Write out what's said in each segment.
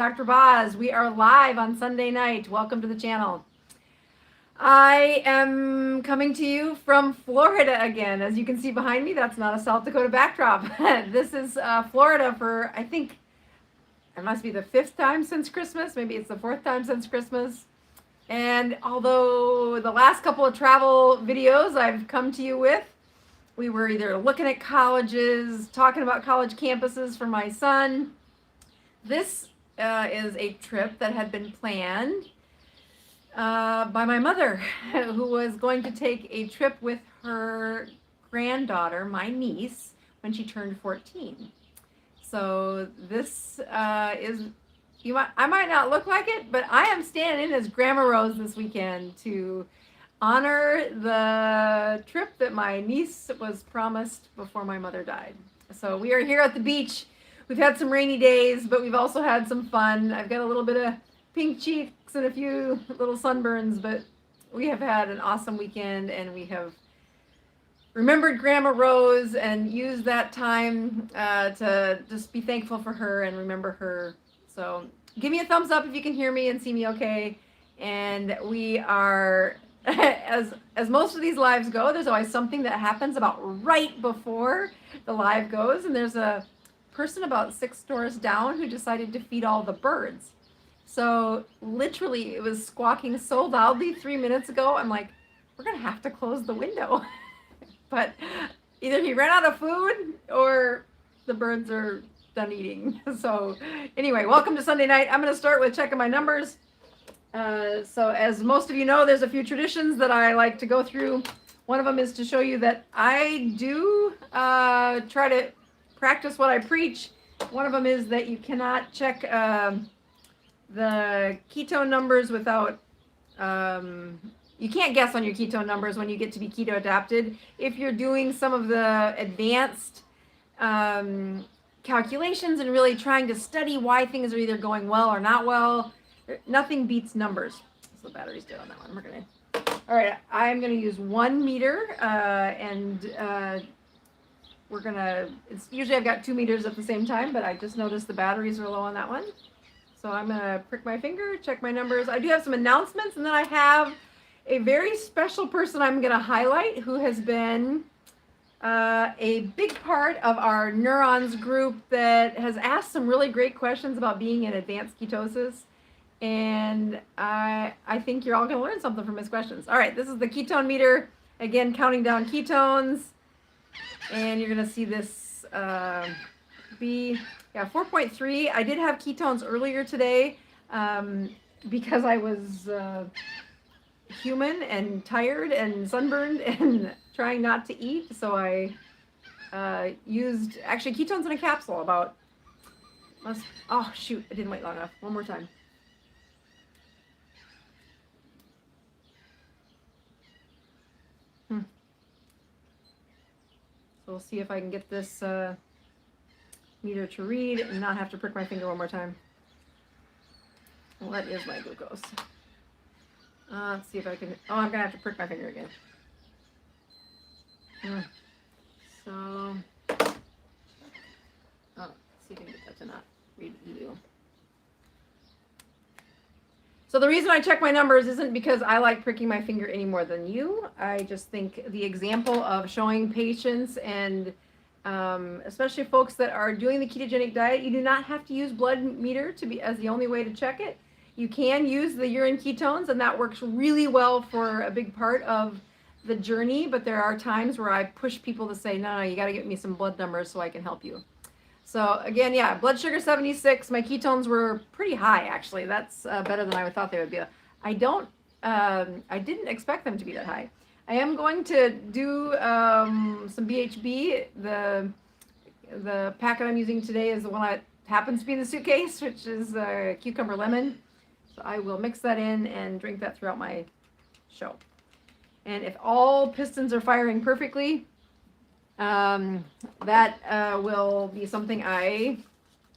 Dr. Boz. We are live on Sunday night. Welcome to the channel. I am coming to you from Florida again. As you can see behind me, that's not a South Dakota backdrop. This is Florida for, I think, it must be the 5th time since Christmas. Maybe it's the 4th time since Christmas. And although the last couple of travel videos I've come to you with, we were either looking at colleges, talking about college campuses for my son. This is a trip that had been planned by my mother, who was going to take a trip with her granddaughter, my niece, when she turned 14. So this is, I might not look like it, but I am standing as Grandma Rose this weekend to honor the trip that my niece was promised before my mother died. So we are here at the beach. We've had some rainy days, but we've also had some fun. I've got a little bit of pink cheeks and a few little sunburns, but we have had an awesome weekend, and we have remembered Grandma Rose and used that time to just be thankful for her and remember her. So give me a thumbs up if you can hear me and see me okay. And we are, as most of these lives go, there's always something that happens about right before the live goes, and there's a person about 6 doors down who decided to feed all the birds. So literally it was squawking so loudly 3 minutes ago, I'm like, we're gonna have to close the window. But either he ran out of food or the birds are done eating. So anyway, welcome to Sunday night. I'm gonna start with checking my numbers. So as most of you know, there's a few traditions that I like to go through. One of them is to show you that I do try to practice what I preach. One of them is that you cannot check the ketone numbers without, you can't guess on your ketone numbers when you get to be keto adapted. If you're doing some of the advanced calculations and really trying to study why things are either going well or not well, nothing beats numbers. So the battery's dead on that one. All right, I'm gonna use 1 meter and we're gonna, it's usually I've got 2 meters at the same time, but I just noticed the batteries are low on that one. So I'm gonna prick my finger, check my numbers. I do have some announcements, and then I have a very special person I'm gonna highlight who has been a big part of our Neurons group that has asked some really great questions about being in advanced ketosis. And I think you're all gonna learn something from his questions. All right, this is the ketone meter. Again, counting down ketones. And you're gonna see this be 4.3. I did have ketones earlier today because I was human and tired and sunburned and trying not to eat. So I used actually ketones in a capsule about, oh shoot, I didn't wait long enough. One more time. So we'll see if I can get this meter to read and not have to prick my finger one more time. Well, that is my glucose. Let's see if I can, oh, I'm gonna have to prick my finger again. So, let's see if I can get that to not read EU. So the reason I check my numbers isn't because I like pricking my finger any more than you. I just think the example of showing patience and especially folks that are doing the ketogenic diet, you do not have to use blood meter to be as the only way to check it. You can use the urine ketones, and that works really well for a big part of the journey. But there are times where I push people to say, no, you got to get me some blood numbers so I can help you. So again, yeah, blood sugar 76. My ketones were pretty high, actually. That's better than I thought they would be. I didn't expect them to be that high. I am going to do some BHB. The packet I'm using today is the one that happens to be in the suitcase, which is cucumber lemon. So I will mix that in and drink that throughout my show. And if all pistons are firing perfectly, that will be something I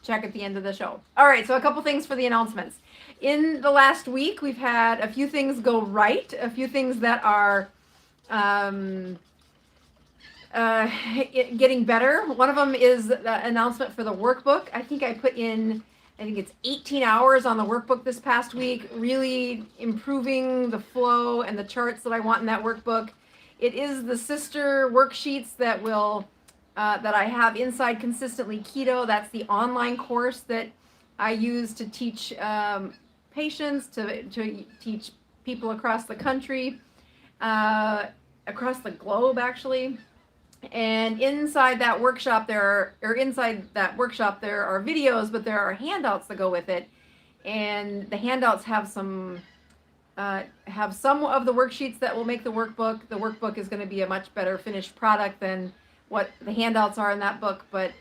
check at the end of the show. All right, so a couple things for the announcements. In the last week, we've had a few things go right, a few things that are getting better. One of them is the announcement for the workbook. I think I put in I think it's 18 hours on the workbook this past week, really improving the flow and the charts that I want in that workbook. It is the sister worksheets that will that I have inside Consistently Keto. That's the online course that I use to teach patients, to teach people across the country, across the globe actually. And inside that workshop there are videos, but there are handouts that go with it. And the handouts have some of the worksheets that will make the workbook. The workbook is going to be a much better finished product than what the handouts are in that book, but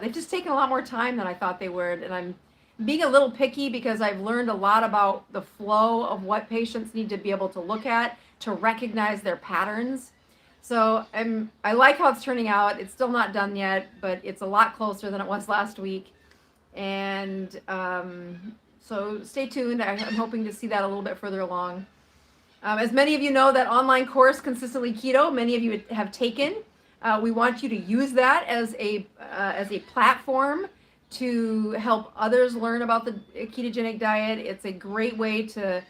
they've just taken a lot more time than I thought they would. And I'm being a little picky because I've learned a lot about the flow of what patients need to be able to look at to recognize their patterns. So I like how it's turning out. It's still not done yet, but it's a lot closer than it was last week. And so stay tuned. I'm hoping to see that a little bit further along. As many of you know, that online course, Consistently Keto, many of you have taken. We want you to use that as a platform to help others learn about the ketogenic diet. It's a great way to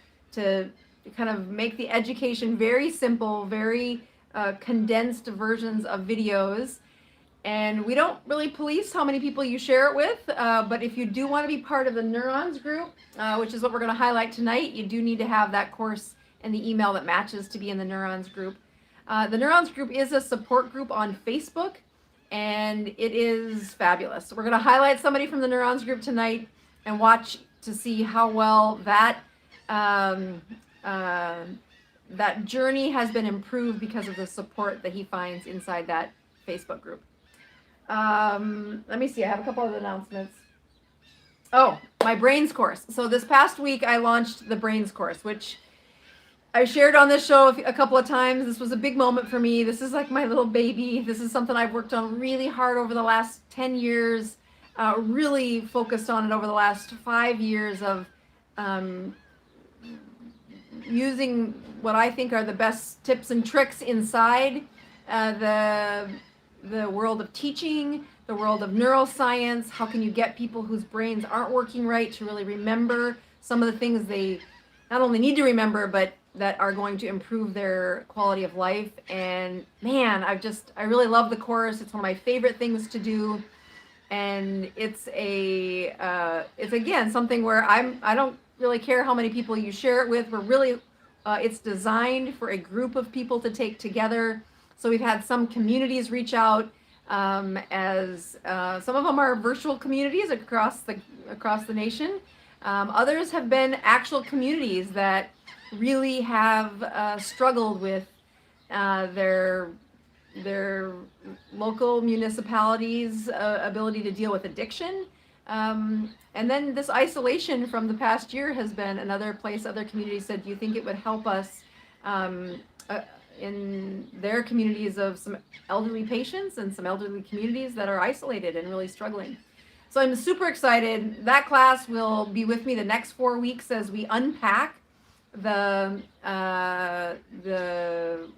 kind of make the education very simple, very condensed versions of videos. And we don't really police how many people you share it with, but if you do want to be part of the Neurons Group, which is what we're going to highlight tonight, you do need to have that course and the email that matches to be in the Neurons Group. The Neurons Group is a support group on Facebook, and it is fabulous. We're going to highlight somebody from the Neurons Group tonight and watch to see how well that that journey has been improved because of the support that he finds inside that Facebook group. Let me see, I have a couple of announcements. Oh, my brains course. So this past week I launched the brains course, which I shared on this show a couple of times. This was a big moment for me. This is like my little baby. This is something I've worked on really hard over the last 10 years, really focused on it over the last 5 years of using what I think are the best tips and tricks inside the world of teaching, the world of neuroscience. How can you get people whose brains aren't working right to really remember some of the things they not only need to remember, but that are going to improve their quality of life. And man, I really love the course. It's one of my favorite things to do. And it's again, something where I don't really care how many people you share it with. We're really, it's designed for a group of people to take together. So we've had some communities reach out, as some of them are virtual communities across the nation. Others have been actual communities that really have struggled with their local municipalities' ability to deal with addiction. And then this isolation from the past year has been another place other communities said, do you think it would help us in their communities of some elderly patients and some elderly communities that are isolated and really struggling? So I'm super excited. That class will be with me the next 4 weeks as we unpack the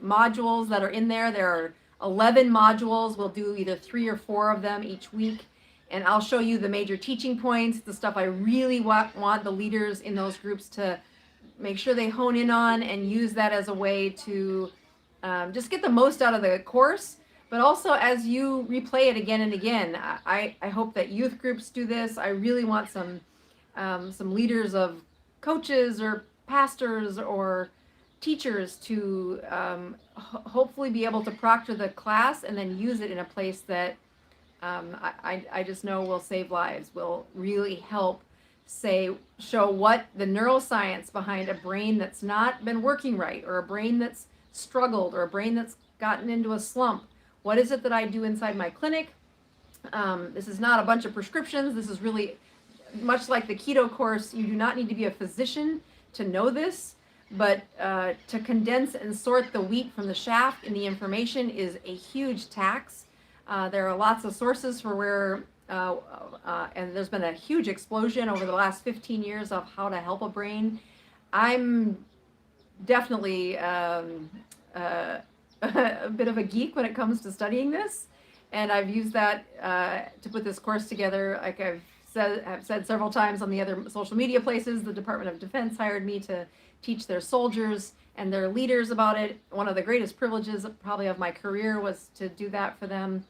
modules that are in there. There are 11 modules. We'll do either 3 or 4 of them each week. And I'll show you the major teaching points, the stuff I really want the leaders in those groups to make sure they hone in on and use that as a way to just get the most out of the course. But also, as you replay it again and again, I hope that youth groups do this. I really want some leaders of coaches or pastors or teachers to hopefully be able to proctor the class and then use it in a place that I just know will save lives, will really help show what the neuroscience behind a brain that's not been working right, or a brain that's struggled, or a brain that's gotten into a slump. What is it that I do inside my clinic? This is not a bunch of prescriptions. This is really much like the keto course. You do not need to be a physician to know this, but to condense and sort the wheat from the chaff in the information is a huge tax. There are lots of sources for where, and there's been a huge explosion over the last 15 years of how to help a brain. I'm definitely a bit of a geek when it comes to studying this, and I've used that to put this course together. Like I've have said several times on the other social media places, the Department of Defense hired me to teach their soldiers and their leaders about it. One of the greatest privileges probably of my career was to do that for them.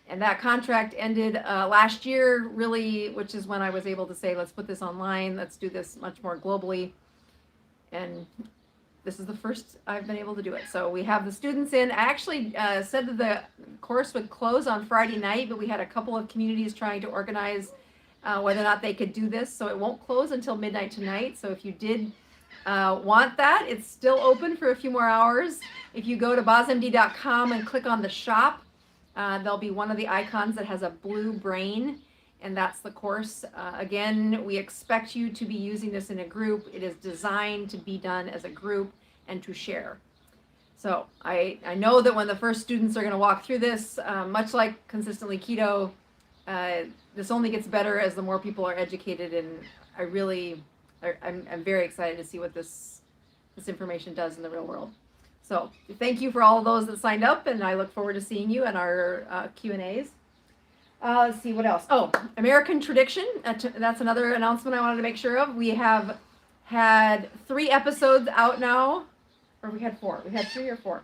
And that contract ended last year, really, which is when I was able to say, let's put this online, let's do this much more globally. And this is the first I've been able to do it. So we have the students in. I actually said that the course would close on Friday night, but we had a couple of communities trying to organize whether or not they could do this. So it won't close until midnight tonight. So if you did want that, it's still open for a few more hours. If you go to bozmd.com and click on the shop, there'll be one of the icons that has a blue brain, and that's the course. Again, we expect you to be using this in a group. It is designed to be done as a group and to share. So I know that when the first students are going to walk through this, much like Consistently Keto, this only gets better as the more people are educated, and I'm very excited to see what this information does in the real world. So thank you for all of those that signed up, and I look forward to seeing you in our Q&As. Let's see what else. Oh, American Tradition. That's another announcement I wanted to make sure of. We have had 3 episodes out now, or we had 4. We had 3 or 4.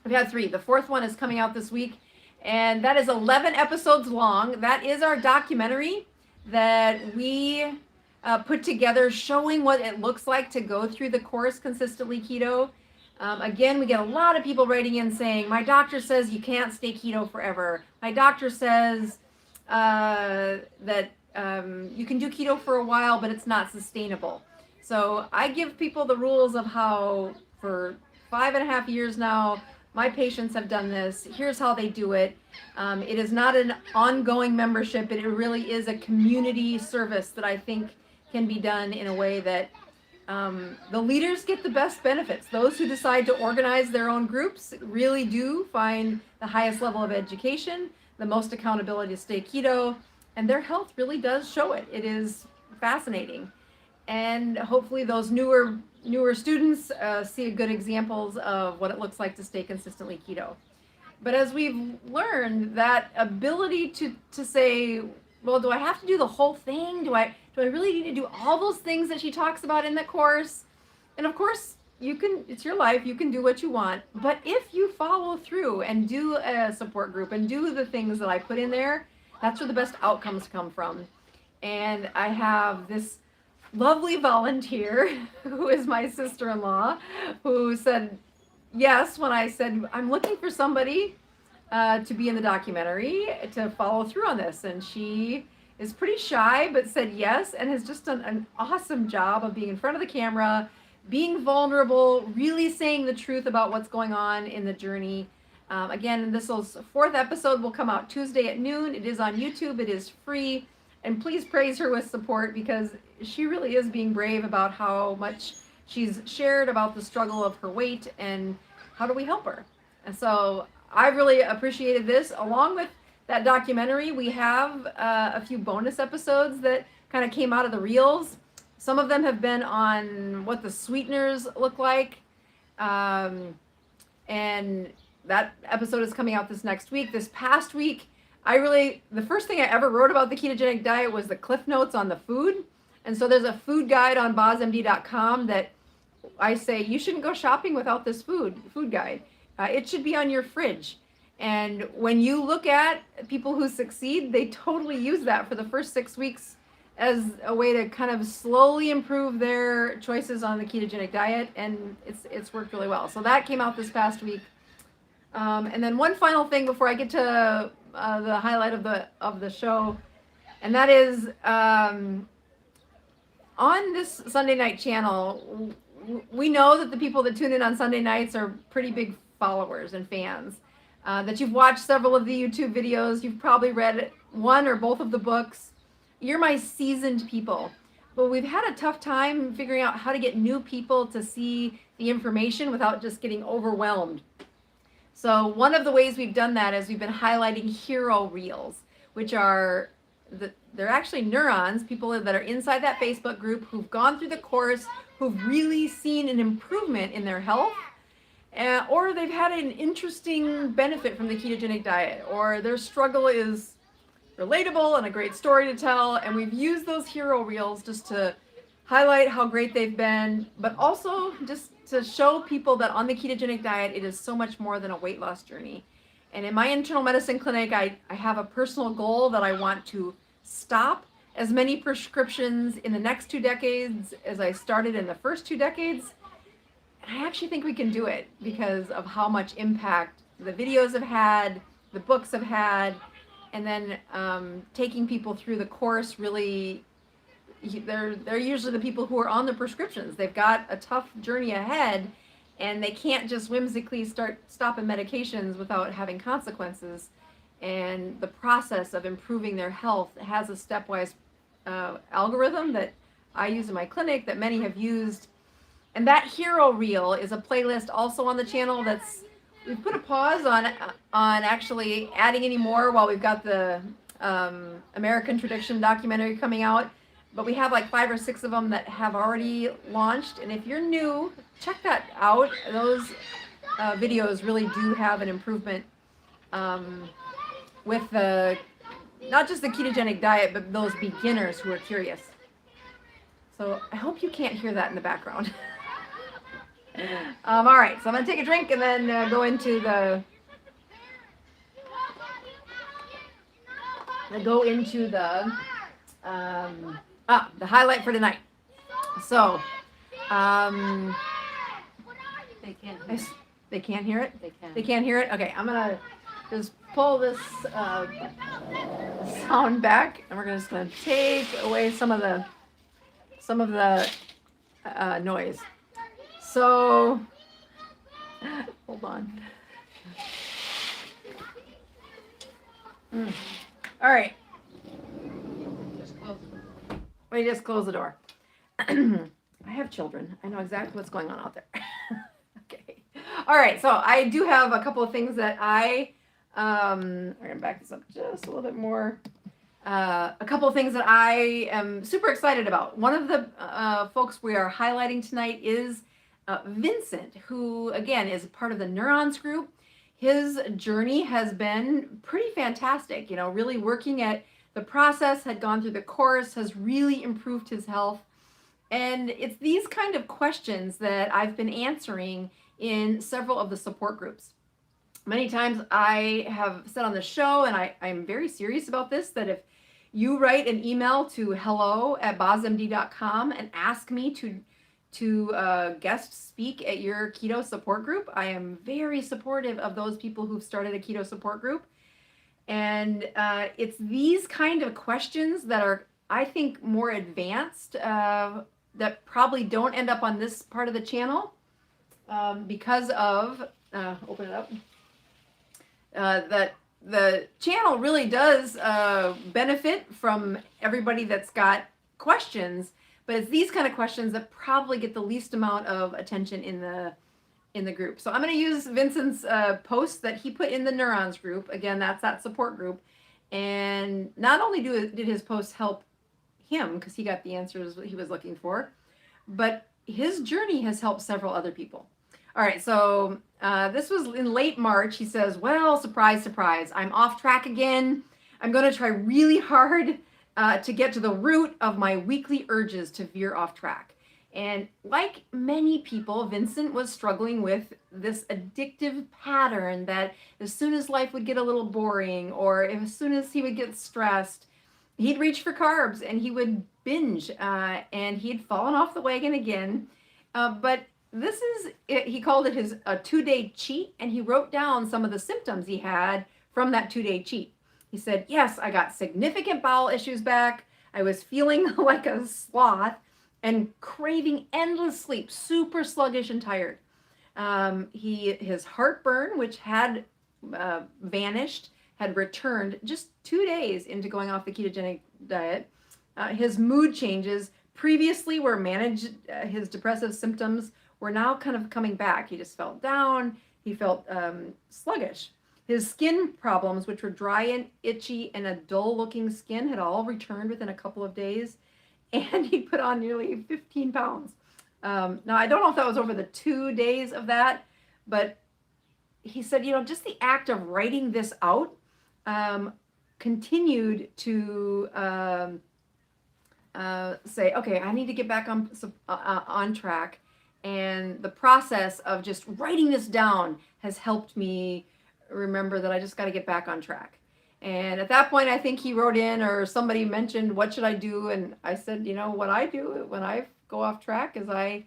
We've had 3. The 4th one is coming out this week, and that is 11 episodes long. That is our documentary that we put together showing what it looks like to go through the course Consistently Keto. Again, we get a lot of people writing in saying, my doctor says you can't stay keto forever. My doctor says that you can do keto for a while, but it's not sustainable. So I give people the rules of how, for 5.5 years now, my patients have done this. Here's how they do it. It is not an ongoing membership. It really is a community service that I think can be done in a way that the leaders get the best benefits. Those who decide to organize their own groups really do find the highest level of education, the most accountability to stay keto, and their health really does show it. It is fascinating. And hopefully those newer students see good examples of what it looks like to stay consistently keto. But as we've learned, that ability to say, well, do I have to do the whole thing? Do I really need to do all those things that she talks about in the course? And of course, you can, it's your life, you can do what you want. But if you follow through and do a support group and do the things that I put in there, that's where the best outcomes come from. And I have this lovely volunteer who is my sister-in-law who said yes when I said, I'm looking for somebody to be in the documentary to follow through on this. And she is pretty shy, but said yes, and has just done an awesome job of being in front of the camera, being vulnerable, really saying the truth about what's going on in the journey. Again, this 4th episode will come out Tuesday at noon. It is on YouTube. It is free. And please praise her with support, because she really is being brave about how much she's shared about the struggle of her weight and how do we help her. And so I really appreciated this. Along with that documentary, we have a few bonus episodes that kind of came out of the reels. Some of them have been on what the sweeteners look like. And that episode is coming out this next week. This past week, the first thing I ever wrote about the ketogenic diet was the cliff notes on the food. And so there's a food guide on bozmd.com that I say, you shouldn't go shopping without this food guide. It should be on your fridge. And when you look at people who succeed, they totally use that for the first 6 weeks as a way to kind of slowly improve their choices on the ketogenic diet. And it's worked really well. So that came out this past week. And then one final thing before I get to the highlight of the show, and that is on this Sunday night channel, we know that the people that tune in on Sunday nights are pretty big followers and fans, that you've watched several of the YouTube videos, you've probably read one or both of the books. You're my seasoned people. But we've had a tough time figuring out how to get new people to see the information without just getting overwhelmed. So one of the ways we've done that is we've been highlighting hero reels, which are, they're actually neurons, people that are inside that Facebook group who've gone through the course, who've really seen an improvement in their health, or they've had an interesting benefit from the ketogenic diet, or their struggle is relatable and a great story to tell. And we've used those hero reels just to highlight how great they've been, but also just to show people that on the ketogenic diet, it is so much more than a weight loss journey. And in my internal medicine clinic, I have a personal goal that I want to stop as many prescriptions in the next 2 decades as I started in the first 2 decades. And I actually think we can do it because of how much impact the videos have had, the books have had, and then taking people through the course. Really, they're usually the people who are on the prescriptions. They've got a tough journey ahead, and they can't just whimsically start stopping medications without having consequences. And the process of improving their health has a stepwise algorithm that I use in my clinic, that many have used. And that hero reel is a playlist also on the channel that's, we've put a pause on actually adding any more while we've got the American Tradition documentary coming out. But we have like 5 or 6 of them that have already launched. And if you're new, check that out. Those videos really do have an improvement with the, not just the ketogenic diet, but those beginners who are curious. So I hope you can't hear that in the background. All right, so I'm going to take a drink and then go into the highlight for tonight. So, They can't hear it. they can't hear it? They can. They can't hear it? Okay, I'm going to just pull this sound back, and we're just going to take away some of the noise. So, hold on. All right. Let me just close the door. I have children. I know exactly what's going on out there. Okay. All right. So I do have a couple of things that we're going to back this up just a little bit more. A couple of things that I am super excited about. One of the folks we are highlighting tonight is Vincent, who again is part of the Neurons Group. His journey has been pretty fantastic, you know, really working at the process, had gone through the course, has really improved his health. And it's these kind of questions that I've been answering in several of the support groups. Many times I have said on the show, and I'm very serious about this, that if you write an email to hello@bozmd.com and ask me to guest speak at your keto support group, I am very supportive of those people who've started a keto support group. And it's these kind of questions that are, I think, more advanced, that probably don't end up on this part of the channel because of, open it up, that the channel really does benefit from everybody that's got questions, but it's these kind of questions that probably get the least amount of attention in the group. So I'm going to use Vincent's post that he put in the Neurons Group. Again, that's that support group. And not only did his posts help him, because he got the answers he was looking for, but his journey has helped several other people. All right, so this was in late March. He says, well, surprise, surprise, I'm off track again. I'm going to try really hard to get to the root of my weekly urges to veer off track. And like many people, Vincent was struggling with this addictive pattern that as soon as life would get a little boring, or as soon as he would get stressed, he'd reach for carbs and he would binge, and he'd fallen off the wagon again. But this is, he called it his 2-day cheat, and he wrote down some of the symptoms he had from that 2-day cheat. He said, yes, I got significant bowel issues back. I was feeling like a sloth and craving endless sleep, super sluggish and tired. His heartburn, which had vanished, had returned just 2 days into going off the ketogenic diet. His mood changes previously were managed, his depressive symptoms were now kind of coming back. He just felt down. He felt sluggish. His skin problems, which were dry and itchy and a dull looking skin, had all returned within a couple of days. And he put on nearly 15 pounds. Now, I don't know if that was over the 2 days of that, but he said, you know, just the act of writing this out kind continued to say, okay, I need to get back on track. And the process of just writing this down has helped me remember that I just got to get back on track. And at that point, I think he wrote in, or somebody mentioned, what should I do? And I said, what I do when I go off track is I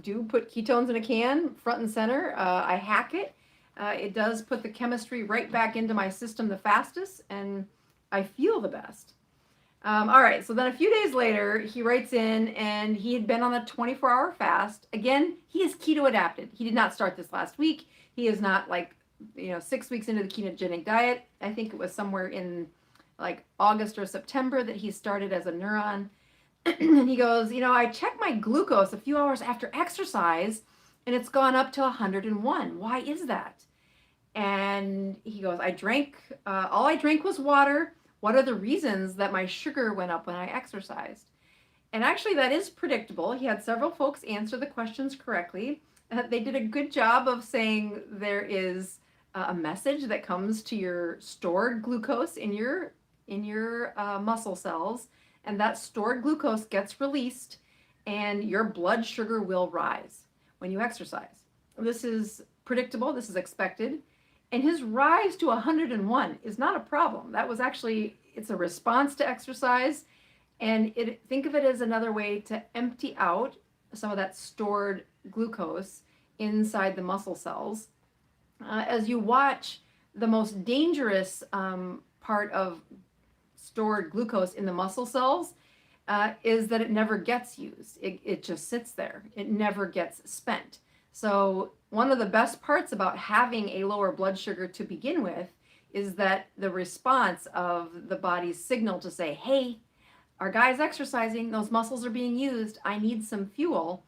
do put ketones in a can front and center. I hack it. It does put the chemistry right back into my system the fastest, and I feel the best. All right, so then a few days later, he writes in, and he had been on a 24-hour fast. Again, he is keto-adapted. He did not start this last week. He is not 6 weeks into the ketogenic diet. I think it was somewhere in August or September that he started as a Neuron. And he goes, I checked my glucose a few hours after exercise, and it's gone up to 101. Why is that? And he goes, all I drank was water. What are the reasons that my sugar went up when I exercised? And actually, that is predictable. He had several folks answer the questions correctly. They did a good job of saying there is a message that comes to your stored glucose in your muscle cells, and that stored glucose gets released, and your blood sugar will rise when you exercise. This is predictable. This is expected. And his rise to 101 is not a problem. That was actually, it's a response to exercise. And think of it as another way to empty out some of that stored glucose inside the muscle cells. As you watch, the most dangerous part of stored glucose in the muscle cells is that it never gets used. It just sits there. It never gets spent. So one of the best parts about having a lower blood sugar to begin with is that the response of the body's signal to say, hey, our guy's exercising, those muscles are being used, I need some fuel,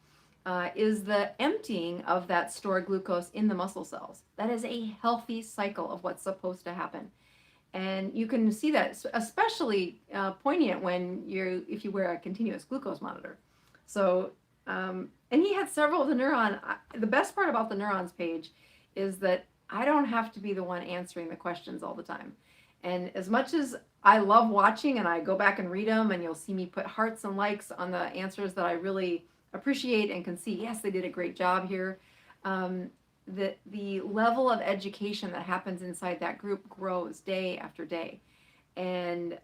is the emptying of that stored glucose in the muscle cells. That is a healthy cycle of what's supposed to happen. And you can see that especially poignant if you wear a continuous glucose monitor. So, and he had several of the Neuron. The best part about the Neurons page is that I don't have to be the one answering the questions all the time. And as much as I love watching, and I go back and read them, and you'll see me put hearts and likes on the answers that I really appreciate and can see, yes, they did a great job here. The level of education that happens inside that group grows day after day. And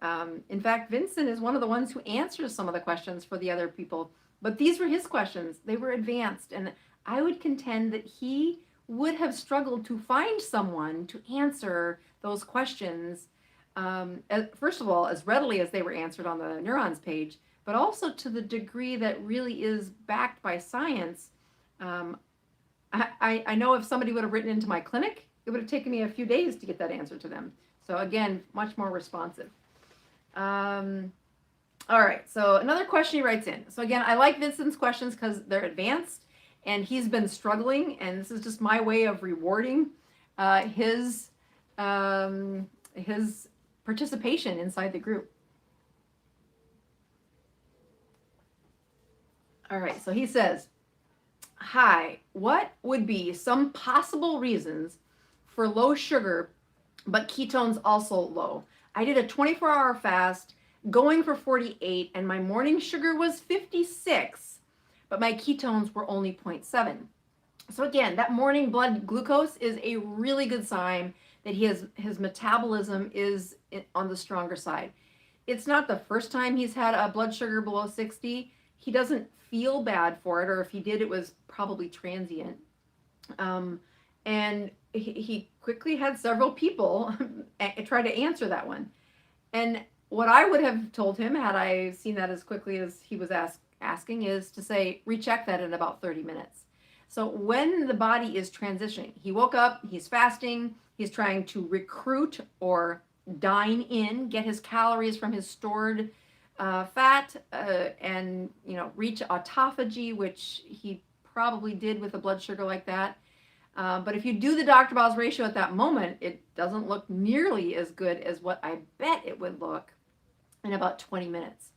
in fact, Vincent is one of the ones who answers some of the questions for the other people. But these were his questions. They were advanced. And I would contend that he would have struggled to find someone to answer those questions, first of all, as readily as they were answered on the Neurons page, but also to the degree that really is backed by science. I know if somebody would have written into my clinic, it would have taken me a few days to get that answer to them. So again, much more responsive. All right, so another question he writes in. So again, I like Vincent's questions because they're advanced, and he's been struggling, and this is just my way of rewarding his participation inside the group. All right, so he says, hi, what would be some possible reasons for low sugar, but ketones also low? I did a 24-hour fast, going for 48, and my morning sugar was 56, but my ketones were only 0.7. So again, that morning blood glucose is a really good sign that his metabolism is on the stronger side. It's not the first time he's had a blood sugar below 60. He doesn't feel bad for it, or if he did, it was probably transient. And he quickly had several people try to answer that one. And what I would have told him, had I seen that as quickly as he was asking, is to say, recheck that in about 30 minutes. So when the body is transitioning, he woke up, he's fasting, he's trying to recruit or dine in, get his calories from his stored fat, and reach autophagy, which he probably did with a blood sugar like that. But if you do the Dr. Boz ratio at that moment, it doesn't look nearly as good as what I bet it would look in about 20 minutes.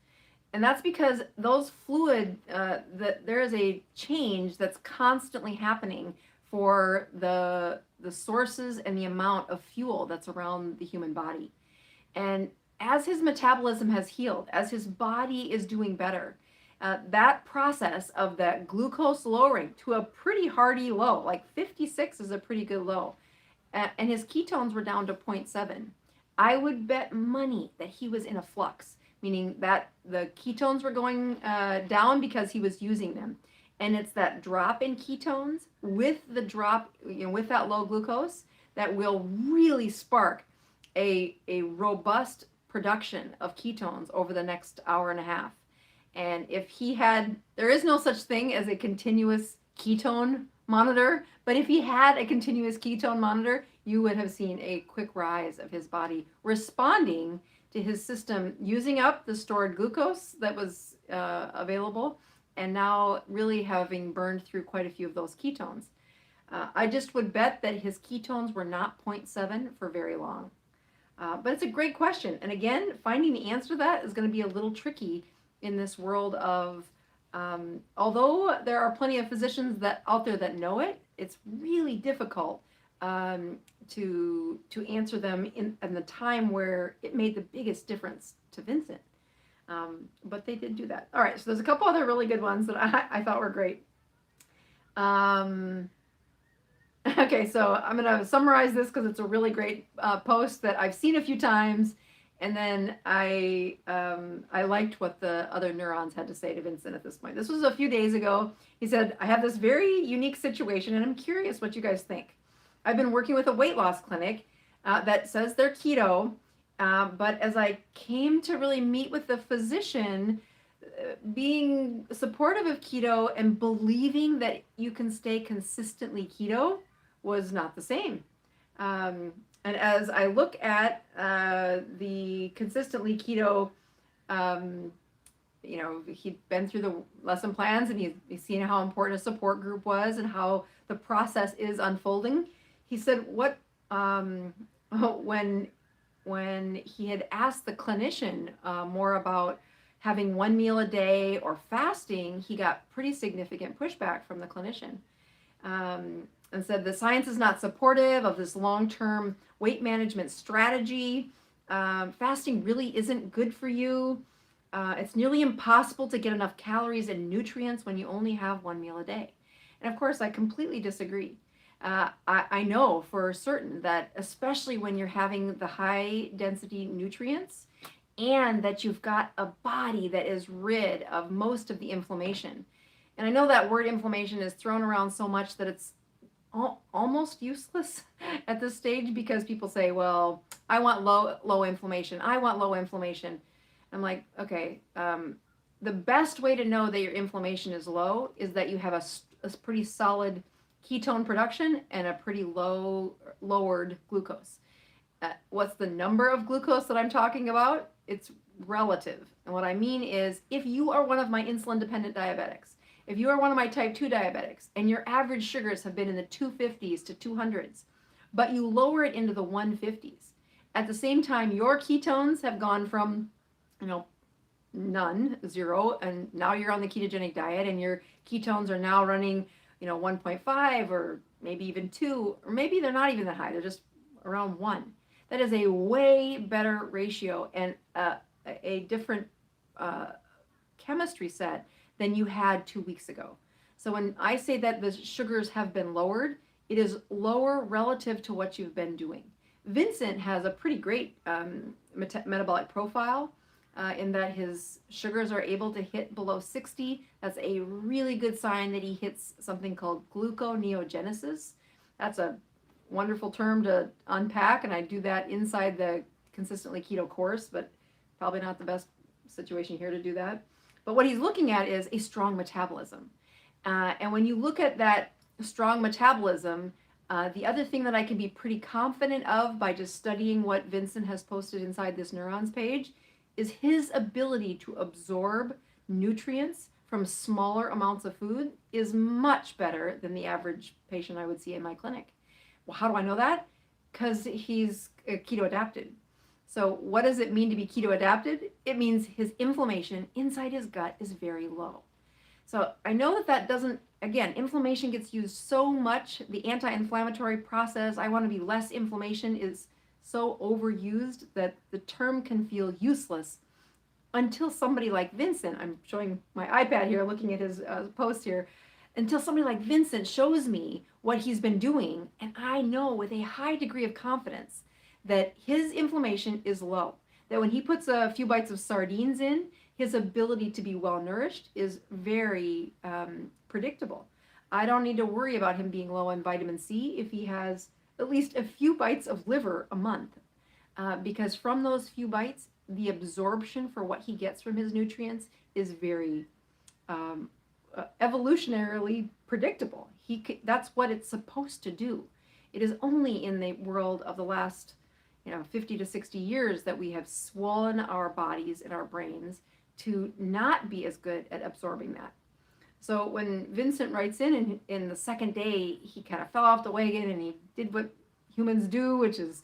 And that's because those fluid, there is a change that's constantly happening for the the sources and the amount of fuel that's around the human body. And as his metabolism has healed, as his body is doing better, that process of that glucose lowering to a pretty hardy low, like 56 is a pretty good low, and his ketones were down to 0.7. I would bet money that he was in a flux, meaning that the ketones were going down because he was using them. And it's that drop in ketones with the drop, with that low glucose, that will really spark a robust production of ketones over the next hour and a half. And if he had, there is no such thing as a continuous ketone monitor, but if he had a continuous ketone monitor, you would have seen a quick rise of his body responding to his system using up the stored glucose that was available, and now really having burned through quite a few of those ketones. I just would bet that his ketones were not 0.7 for very long. But it's a great question. And again, finding the answer to that is going to be a little tricky in this world of, although there are plenty of physicians out there that know it, it's really difficult to answer them in the time where it made the biggest difference to Vincent. But they did do that. All right, so there's a couple other really good ones that I thought were great. Okay, so I'm going to summarize this because it's a really great post that I've seen a few times, and then I liked what the other neurons had to say to Vincent at this point. This was a few days ago. He said, I have this very unique situation, and I'm curious what you guys think. I've been working with a weight loss clinic that says they're keto, but as I came to really meet with the physician, being supportive of keto and believing that you can stay consistently keto was not the same. And as I look at the consistently keto, he'd been through the lesson plans, and he's seen how important a support group was and how the process is unfolding. He said when he had asked the clinician more about having one meal a day or fasting, he got pretty significant pushback from the clinician. And said the science is not supportive of this long-term weight management strategy. Fasting really isn't good for you. It's nearly impossible to get enough calories and nutrients when you only have one meal a day. And of course, I completely disagree. I know for certain that especially when you're having the high density nutrients and that you've got a body that is rid of most of the inflammation. And I know that word inflammation is thrown around so much that it's almost useless at this stage, because people say, well, I want low inflammation. I want low inflammation. I'm like, okay, the best way to know that your inflammation is low is that you have a pretty solid ketone production and a pretty lowered glucose. What's the number of glucose that I'm talking about? It's relative. And what I mean is, if you are one of my insulin-dependent diabetics, if you are one of my type 2 diabetics, and your average sugars have been in the 250s to 200s, but you lower it into the 150s, at the same time, your ketones have gone from, none, 0, and now you're on the ketogenic diet, and your ketones are now running, 1.5 or maybe even 2, or maybe they're not even that high, they're just around 1. That is a way better ratio and a different chemistry set than you had 2 weeks ago. So when I say that the sugars have been lowered, it is lower relative to what you've been doing. Vincent has a pretty great metabolic profile in that his sugars are able to hit below 60. That's a really good sign that he hits something called gluconeogenesis. That's a wonderful term to unpack, and I do that inside the Consistently Keto course, but probably not the best situation here to do that. But what he's looking at is a strong metabolism. And when you look at that strong metabolism, the other thing that I can be pretty confident of by just studying what Vincent has posted inside this Neurons page is his ability to absorb nutrients from smaller amounts of food is much better than the average patient I would see in my clinic. Well, how do I know that? Because he's keto-adapted. So what does it mean to be keto-adapted? It means his inflammation inside his gut is very low. So I know that doesn't, again, inflammation gets used so much. The anti-inflammatory process, I want to be less inflammation, is so overused that the term can feel useless until somebody like Vincent, I'm showing my iPad here, looking at his post here, until somebody like Vincent shows me what he's been doing, and I know with a high degree of confidence that his inflammation is low. That when he puts a few bites of sardines in, his ability to be well nourished is very predictable. I don't need to worry about him being low on vitamin C if he has at least a few bites of liver a month, because from those few bites, the absorption for what he gets from his nutrients is very evolutionarily predictable. That's what it's supposed to do. It is only in the world of the last 50 to 60 years that we have swollen our bodies and our brains to not be as good at absorbing that. So when Vincent writes in the second day, he kind of fell off the wagon and he did what humans do, which is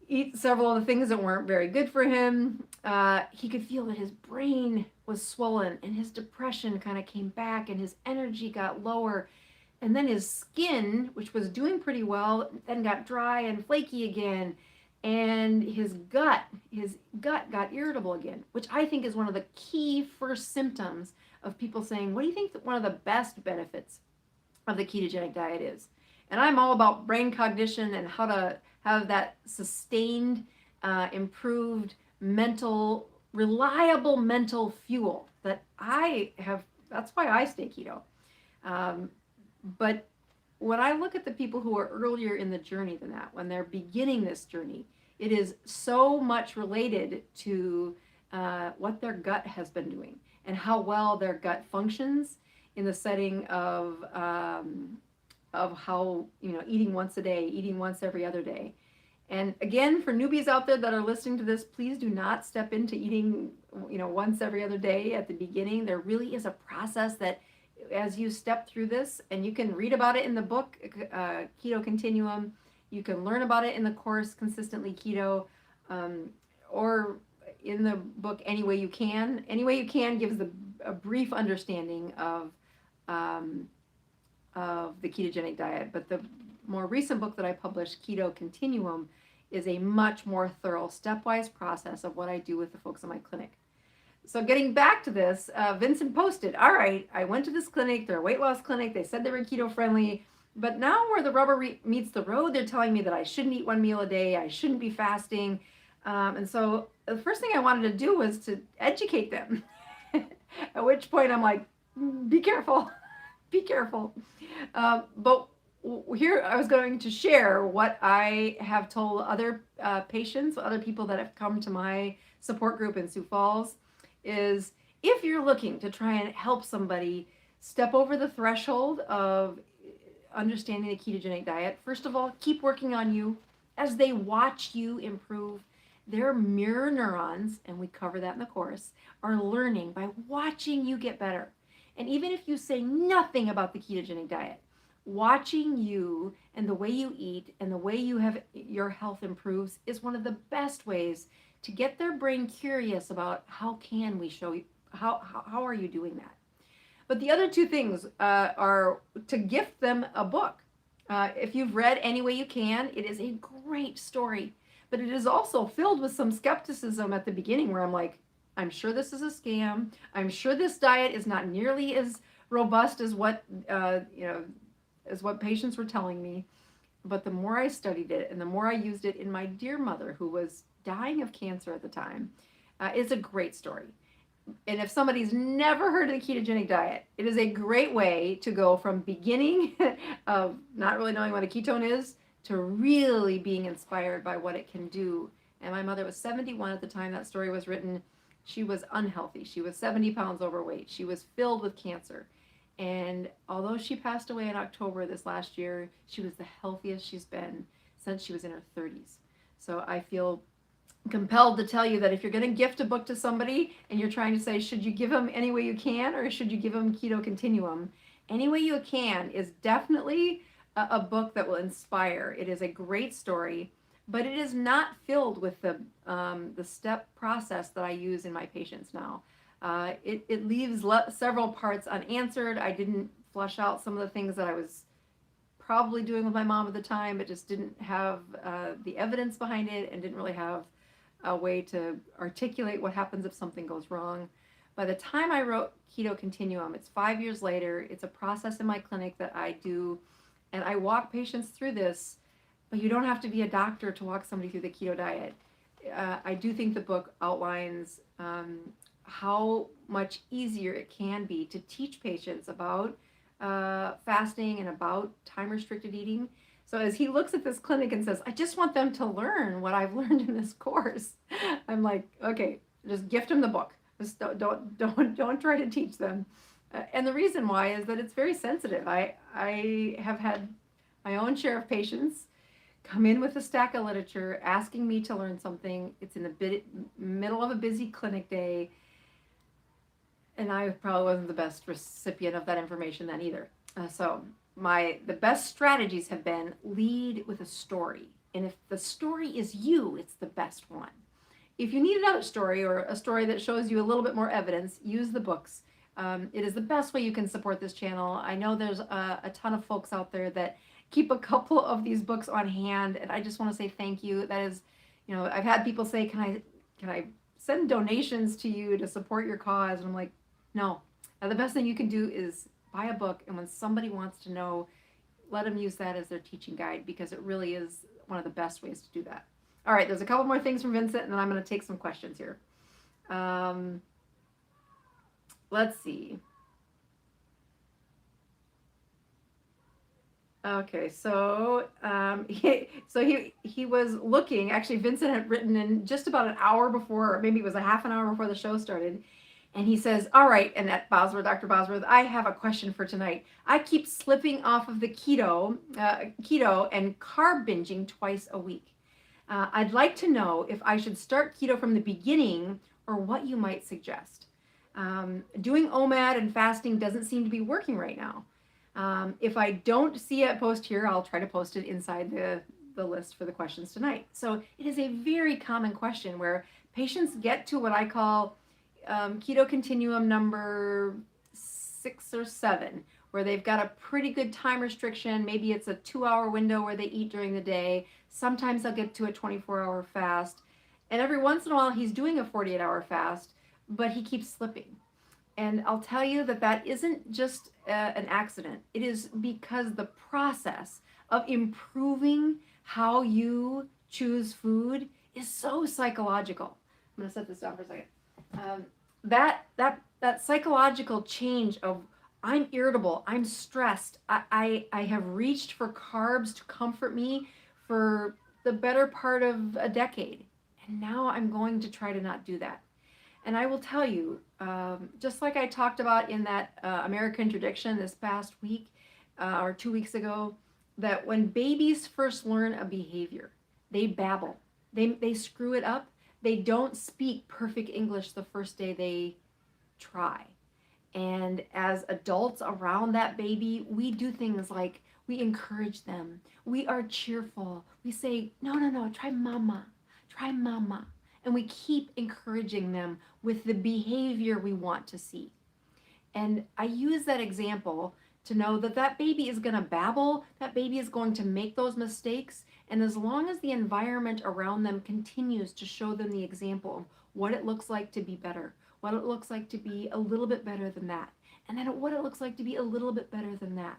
eat several of the things that weren't very good for him. He could feel that his brain was swollen and his depression kind of came back and his energy got lower. And then his skin, which was doing pretty well, then got dry and flaky again. And his gut got irritable again, which I think is one of the key first symptoms of people saying, what do you think that one of the best benefits of the ketogenic diet is? And I'm all about brain cognition and how to have that sustained, improved mental, reliable mental fuel that I have. That's why I stay keto. But when I look at the people who are earlier in the journey than that, when they're beginning this journey, it is so much related to what their gut has been doing and how well their gut functions in the setting of how, eating once a day, eating once every other day. And again, for newbies out there that are listening to this, please do not step into eating, once every other day at the beginning. There really is a process that as you step through this, and you can read about it in the book, Keto Continuum, you can learn about it in the course, Consistently Keto, or in the book, Any Way You Can. Any Way You Can gives a brief understanding of the ketogenic diet, but the more recent book that I published, Keto Continuum, is a much more thorough stepwise process of what I do with the folks in my clinic. So getting back to this, Vincent posted, all right, I went to this clinic, they're a weight loss clinic, they said they were keto friendly, but now where the rubber meets the road, they're telling me that I shouldn't eat one meal a day, I shouldn't be fasting. And so the first thing I wanted to do was to educate them. At which point I'm like, be careful, be careful. But here I was going to share what I have told other patients, other people that have come to my support group in Sioux Falls, is if you're looking to try and help somebody step over the threshold of understanding the ketogenic diet, first of all, keep working on you. As they watch you improve, their mirror neurons, and we cover that in the course, are learning by watching you get better. And even if you say nothing about the ketogenic diet, watching you and the way you eat and the way you have your health improves is one of the best ways to get their brain curious about how can we show you, how are you doing that? But the other two things are to gift them a book. If you've read Any Way You Can, it is a great story, but it is also filled with some skepticism at the beginning where I'm like, I'm sure this is a scam. I'm sure this diet is not nearly as robust as what, as what patients were telling me. But the more I studied it and the more I used it in my dear mother, who was dying of cancer at the time, it's a great story. And if somebody's never heard of the ketogenic diet, it is a great way to go from beginning of not really knowing what a ketone is to really being inspired by what it can do. And my mother was 71 at the time that story was written. She was unhealthy. She was 70 pounds overweight. She was filled with cancer. And although she passed away in October this last year, she was the healthiest she's been since she was in her 30s. So I feel compelled to tell you that if you're going to gift a book to somebody and you're trying to say, should you give them Any Way You Can or should you give them Keto Continuum, Any Way You Can is definitely a book that will inspire. It is a great story, but it is not filled with the step process that I use in my patients now. It leaves several parts unanswered. I didn't flush out some of the things that I was probably doing with my mom at the time, but just didn't have the evidence behind it and didn't really have a way to articulate what happens if something goes wrong. By the time I wrote Keto Continuum, it's 5 years later. It's a process in my clinic that I do, and I walk patients through this, but you don't have to be a doctor to walk somebody through the keto diet. I do think the book outlines how much easier it can be to teach patients about fasting and about time-restricted eating. So as he looks at this clinic and says, I just want them to learn what I've learned in this course, I'm like, okay, just gift them the book. Just don't try to teach them. And the reason why is that it's very sensitive. I have had my own share of patients come in with a stack of literature asking me to learn something. It's in the middle of a busy clinic day, and I probably wasn't the best recipient of that information then either. So the best strategies have been lead with a story. And if the story is you, it's the best one. If you need another story or a story that shows you a little bit more evidence, use the books. It is the best way you can support this channel. I know there's a ton of folks out there that keep a couple of these books on hand, and I just want to say thank you. That is, I've had people say, can I send donations to you to support your cause? And I'm like, no. Now, the best thing you can do is buy a book, and when somebody wants to know, let them use that as their teaching guide, because it really is one of the best ways to do that. All right, there's a couple more things from Vincent, and then I'm going to take some questions here. Let's see. Okay, so he was looking. Actually, Vincent had written in just about an hour before, or maybe it was a half an hour before the show started, and he says, "All right, Annette Bosworth, Dr. Bosworth, I have a question for tonight. I keep slipping off of the keto and carb binging twice a week. I'd like to know if I should start keto from the beginning or what you might suggest. Doing OMAD and fasting doesn't seem to be working right now. If I don't see a post here, I'll try to post it inside the list for the questions tonight." So it is a very common question where patients get to what I call keto continuum number 6 or 7, where they've got a pretty good time restriction. Maybe it's a 2-hour window where they eat during the day. Sometimes they'll get to a 24-hour fast. And every once in a while, he's doing a 48-hour fast, but he keeps slipping. And I'll tell you that isn't just an accident. It is because the process of improving how you choose food is so psychological. I'm going to set this down for a second. That psychological change of I'm irritable, I'm stressed, I have reached for carbs to comfort me for the better part of a decade. And now I'm going to try to not do that. And I will tell you, just like I talked about in that American Tradition this past week or 2 weeks ago, that when babies first learn a behavior, they babble, they screw it up. They don't speak perfect English the first day they try. And as adults around that baby, we do things like we encourage them. We are cheerful. We say, no, try mama, try mama. And we keep encouraging them with the behavior we want to see. And I use that example to know that baby is going to babble, that baby is going to make those mistakes. And as long as the environment around them continues to show them the example of what it looks like to be better, what it looks like to be a little bit better than that, and then what it looks like to be a little bit better than that,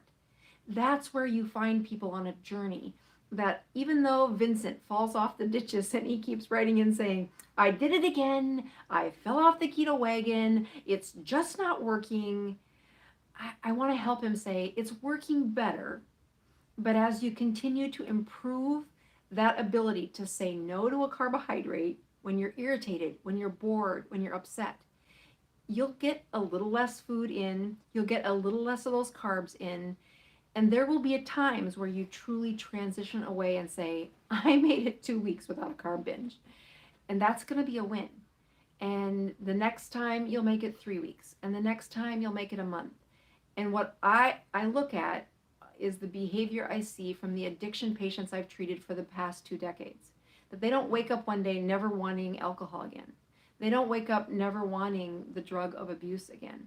that's where you find people on a journey that even though Vincent falls off the ditches and he keeps writing in saying, I did it again, I fell off the keto wagon, it's just not working, I want to help him say it's working better. But as you continue to improve that ability to say no to a carbohydrate when you're irritated, when you're bored, when you're upset, you'll get a little less food in, you'll get a little less of those carbs in, and there will be times where you truly transition away and say, I made it 2 weeks without a carb binge. And that's going to be a win. And the next time you'll make it 3 weeks, and the next time you'll make it a month. And what I look at is the behavior I see from the addiction patients I've treated for the past 2 decades. That they don't wake up one day never wanting alcohol again. they don't wake up never wanting the drug of abuse again.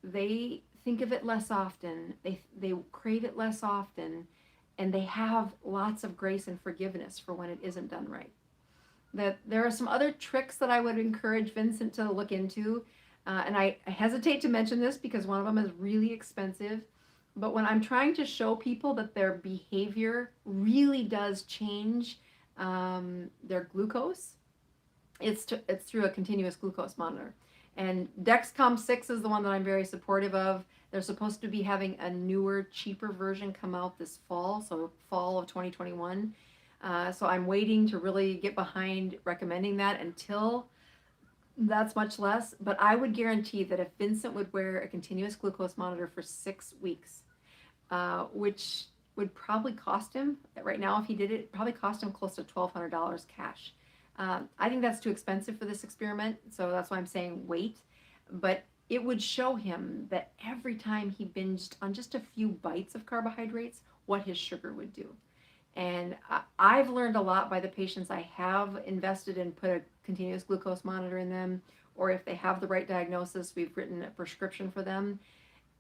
They think of it less often. They crave it less often, and they have lots of grace and forgiveness for when it isn't done right. That there are some other tricks that I would encourage Vincent to look into, and I hesitate to mention this because one of them is really expensive. But when I'm trying to show people that their behavior really does change their glucose, it's through a continuous glucose monitor. And Dexcom 6 is the one that I'm very supportive of. They're supposed to be having a newer, cheaper version come out this fall, so fall of 2021. So I'm waiting to really get behind recommending that until that's much less. But I would guarantee that if Vincent would wear a continuous glucose monitor for 6 weeks, which would probably cost him, right now if he did it, probably cost him close to $1,200 cash. I think that's too expensive for this experiment, so that's why I'm saying wait. But it would show him that every time he binged on just a few bites of carbohydrates, what his sugar would do. And I've learned a lot by the patients I have invested in, put a continuous glucose monitor in them, or if they have the right diagnosis, we've written a prescription for them.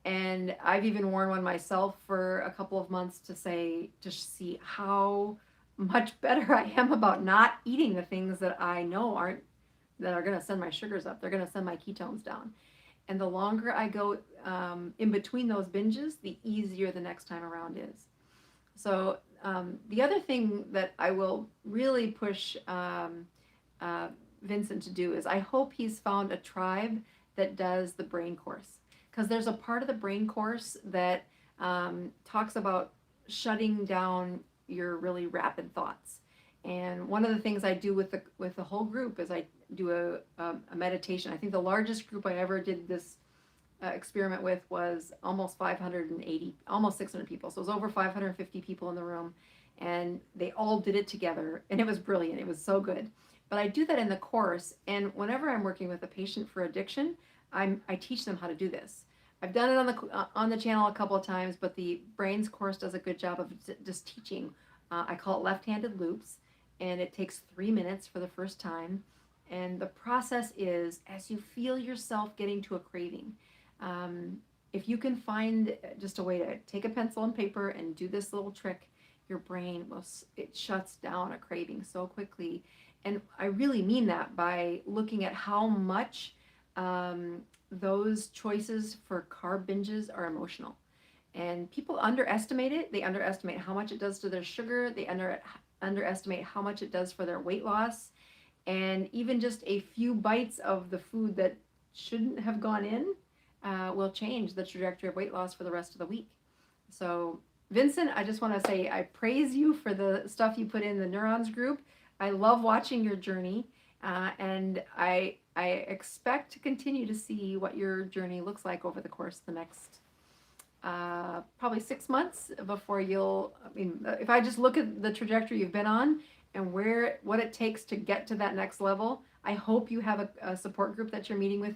And I've even worn one myself for a couple of months to see how much better I am about not eating the things that I know are going to send my sugars up. They're going to send my ketones down. And the longer I go in between those binges, the easier the next time around is. So the other thing that I will really push Vincent to do is I hope he's found a tribe that does the brain course. Because there's a part of the brain course that talks about shutting down your really rapid thoughts. And one of the things I do with the whole group is I do a meditation. I think the largest group I ever did this experiment with was almost 580, almost 600 people. So it was over 550 people in the room, and they all did it together, and it was brilliant. It was so good. But I do that in the course, and whenever I'm working with a patient for addiction, I teach them how to do this. I've done it on the channel a couple of times, but the Brains course does a good job of just teaching. I call it left-handed loops, and it takes 3 minutes for the first time. And the process is, as you feel yourself getting to a craving, if you can find just a way to take a pencil and paper and do this little trick, your brain it shuts down a craving so quickly. And I really mean that by looking at how much those choices for carb binges are emotional. And people underestimate it. They underestimate how much it does to their sugar. They underestimate how much it does for their weight loss. And even just a few bites of the food that shouldn't have gone in will change the trajectory of weight loss for the rest of the week. So Vincent, I just want to say I praise you for the stuff you put in the Neurons Group. I love watching your journey, and I expect to continue to see what your journey looks like over the course of the next probably 6 months before if I just look at the trajectory you've been on and what it takes to get to that next level, I hope you have a support group that you're meeting with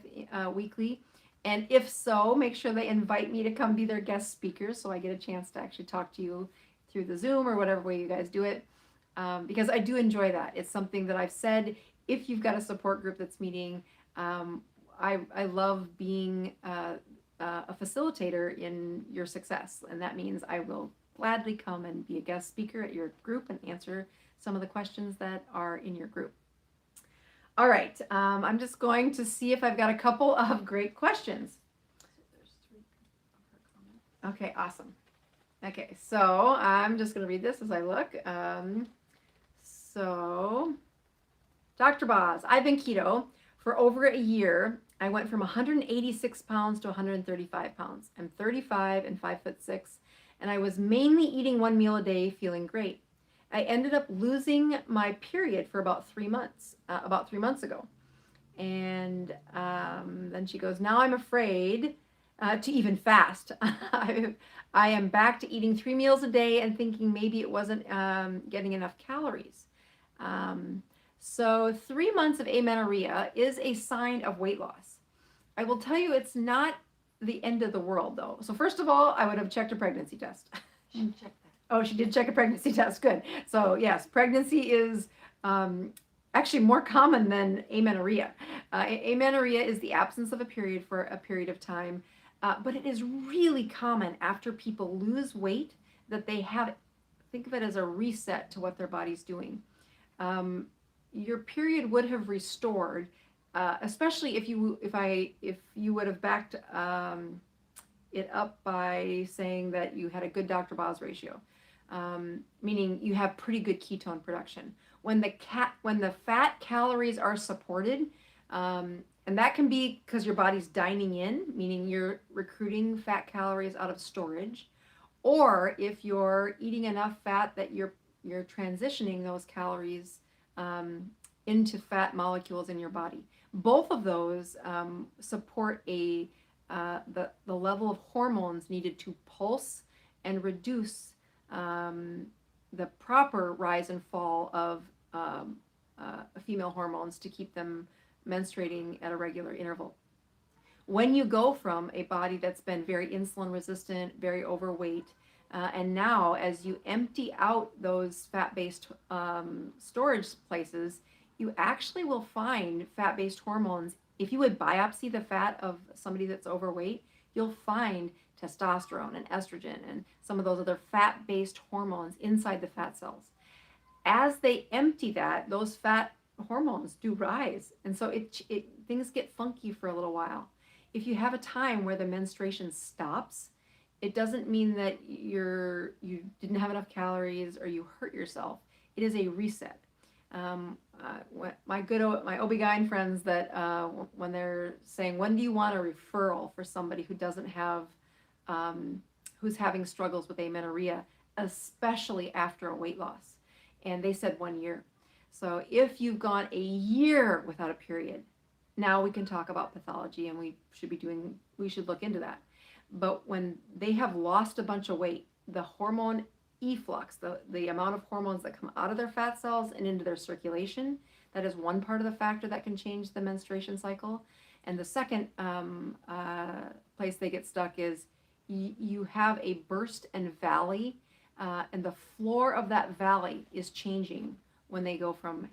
weekly. And if so, make sure they invite me to come be their guest speaker so I get a chance to actually talk to you through the Zoom or whatever way you guys do it. Because I do enjoy that. It's something that I've said, if you've got a support group that's meeting, I love being a facilitator in your success. And that means I will gladly come and be a guest speaker at your group and answer some of the questions that are in your group. All right, I'm just going to see if I've got a couple of great questions. Okay, awesome. Okay, so I'm just going to read this as I look. So, Dr. Boz, I've been keto for over a year. I went from 186 pounds to 135 pounds. I'm 35 and 5'6", and I was mainly eating 1 meal a day, feeling great. I ended up losing my period for about 3 months, about 3 months ago. And then she goes, now I'm afraid to even fast. I am back to eating 3 meals a day and thinking maybe it wasn't getting enough calories. So 3 months of amenorrhea is a sign of weight loss. I will tell you it's not the end of the world though. So first of all, I would have checked a pregnancy test. She checked that. Oh, she did check a pregnancy test. Good. So yes, pregnancy is actually more common than amenorrhea. Amenorrhea is the absence of a period for a period of time, but it is really common after people lose weight that they have, think of it as a reset to what their body's doing. Your period would have restored, especially if you would have backed it up by saying that you had a good Dr. Boz ratio, meaning you have pretty good ketone production. When the fat calories are supported, and that can be because your body's dining in, meaning you're recruiting fat calories out of storage, or if you're eating enough fat that you're transitioning those calories into fat molecules in your body. Both of those support the level of hormones needed to pulse and reduce the proper rise and fall of female hormones to keep them menstruating at a regular interval. When you go from a body that's been very insulin resistant, very overweight, and now as you empty out those fat-based storage places, you actually will find fat-based hormones. If you would biopsy the fat of somebody that's overweight, you'll find testosterone and estrogen and some of those other fat-based hormones inside the fat cells. As they empty that, those fat hormones do rise, and so things get funky for a little while. If you have a time where the menstruation stops, it doesn't mean that you didn't have enough calories or you hurt yourself. It is a reset. My OB-GYN friends that when they're saying, when do you want a referral for somebody who doesn't have, who's having struggles with amenorrhea, especially after a weight loss? And they said 1 year. So if you've gone a year without a period, now we can talk about pathology, and we should look into that. But when they have lost a bunch of weight, the hormone efflux, the amount of hormones that come out of their fat cells and into their circulation, that is one part of the factor that can change the menstruation cycle. And the second place they get stuck is you have a burst and valley, and the floor of that valley is changing when they go from